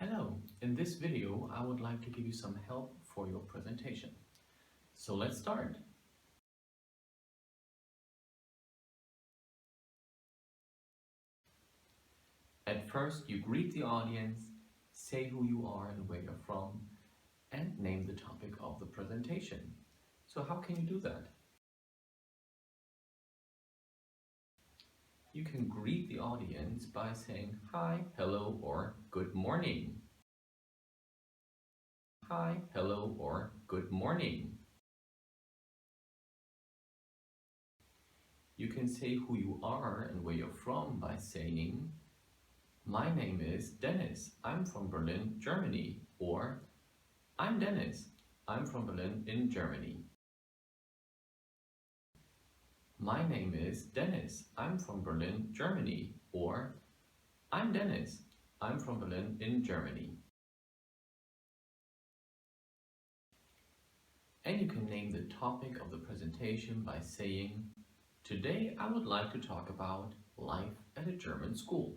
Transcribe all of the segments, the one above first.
Hello, in this video I would like to give you some help for your presentation. So let's start. At first you greet the audience, say who you are and where you're from, and name the topic of the presentation. So how can you do that? You can greet the audience by saying hi, hello, or good morning. Hi, hello, or good morning. You can say who you are and where you're from by saying, my name is Dennis, I'm from Berlin, Germany, or I'm Dennis, I'm from Berlin in Germany. My name is Dennis, I'm from Berlin, Germany, or I'm Dennis, I'm from Berlin in Germany. And you can name the topic of the presentation by saying, today I would like to talk about life at a German school.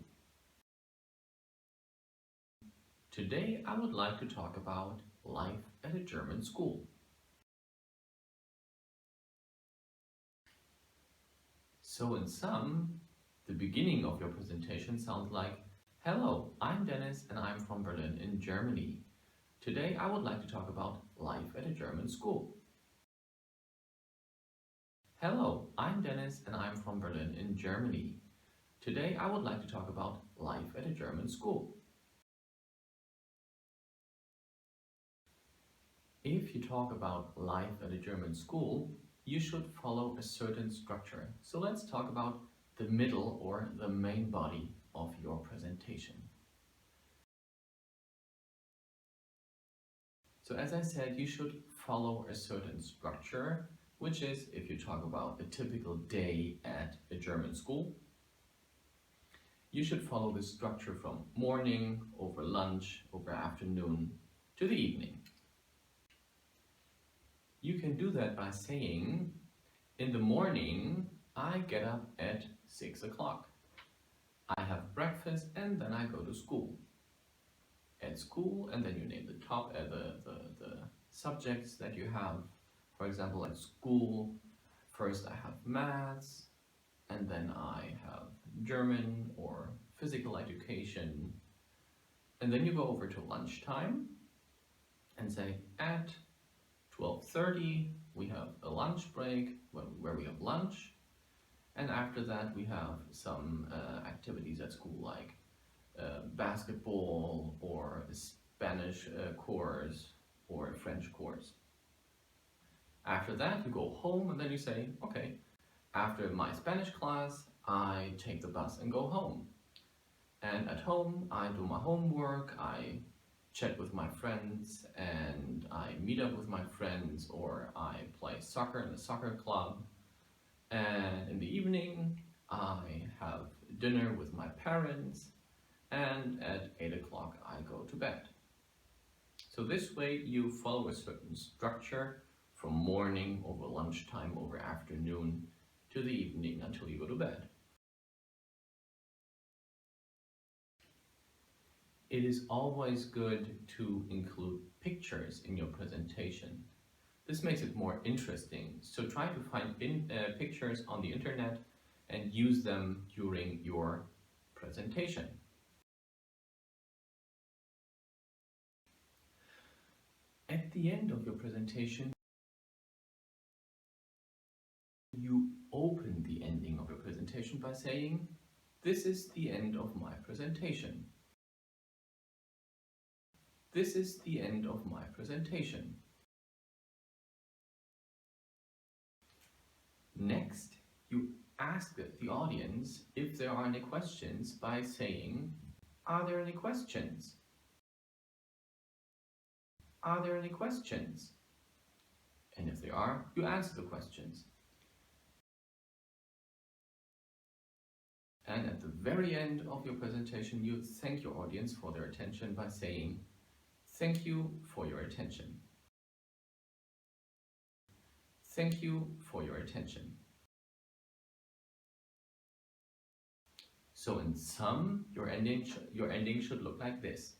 Today I would like to talk about life at a German school. So in sum, the beginning of your presentation sounds like, hello, I'm Dennis and I'm from Berlin in Germany. Today I would like to talk about life at a German school. Hello, I'm Dennis and I'm from Berlin in Germany. Today I would like to talk about life at a German school. If you talk about life at a German school, you should follow a certain structure. So let's talk about the middle or the main body of your presentation. So as I said, you should follow a certain structure, which is if you talk about a typical day at a German school, you should follow the structure from morning, over lunch, over afternoon, to the evening. You can do that by saying, in the morning, I get up at 6 o'clock. I have breakfast and then I go to school. At school, and then you name the subjects that you have. For example, at school, first I have maths, and then I have German or physical education. And then you go over to lunchtime and say, at 12:30 we have a lunch break where we have lunch. And after that we have some activities at school like basketball or a Spanish course or a French course. After that you go home and then you say, okay, after my Spanish class I take the bus and go home. And at home I do my homework, I chat with my friends and I meet up with my friends, or I play soccer in the soccer club. And in the evening I have dinner with my parents, and at 8 o'clock I go to bed. So this way you follow a certain structure from morning over lunchtime over afternoon to the evening until you go to bed. It is always good to include pictures in your presentation. This makes it more interesting, so try to find pictures on the internet and use them during your presentation. At the end of your presentation, you open the ending of your presentation by saying, this is the end of my presentation. This is the end of my presentation. Next, you ask the audience if there are any questions by saying, are there any questions? Are there any questions? And if there are, you answer the questions. And at the very end of your presentation, you thank your audience for their attention by saying, thank you for your attention. Thank you for your attention. So in sum, your ending should look like this.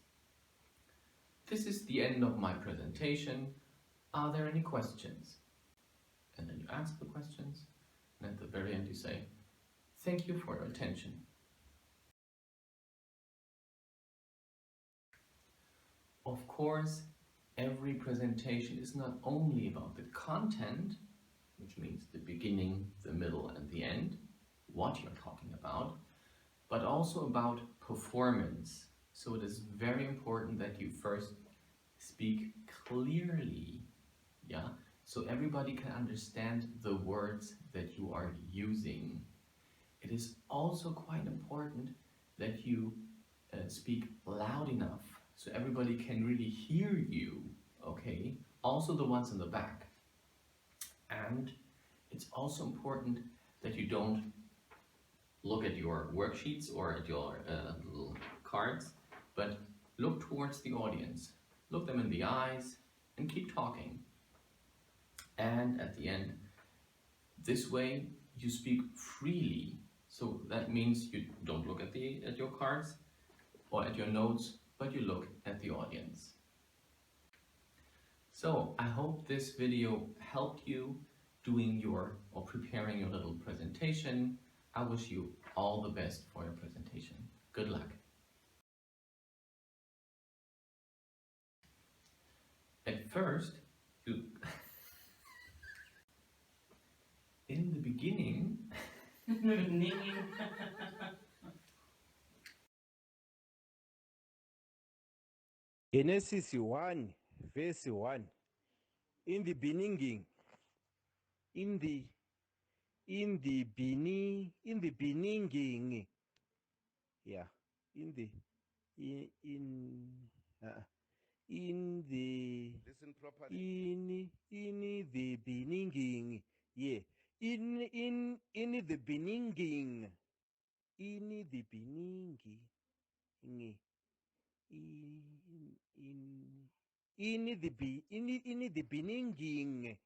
this is the end of my presentation. Are there any questions? And then you answer the questions, and at the very end you say, thank you for your attention. Of course, every presentation is not only about the content, which means the beginning, the middle, and the end, what you're talking about, but also about performance. So it is very important that you first speak clearly, yeah? So everybody can understand the words that you are using. It is also quite important that you speak loud enough so everybody can really hear you, okay? Also the ones in the back. And it's also important that you don't look at your worksheets or at your little cards, but look towards the audience. Look them in the eyes and keep talking. And at the end, this way you speak freely. So that means you don't look at your cards or at your notes, but you look at the audience. So I hope this video helped you doing your or preparing your little presentation. I wish you all the best for your presentation. Good luck. At first, you in the beginning, Genesis 1, verse 1. In the beginning, in the beginning, yeah, in the in the listen properly. In the beginning, yeah, in the beginning, in the beginning, in in in the beginning,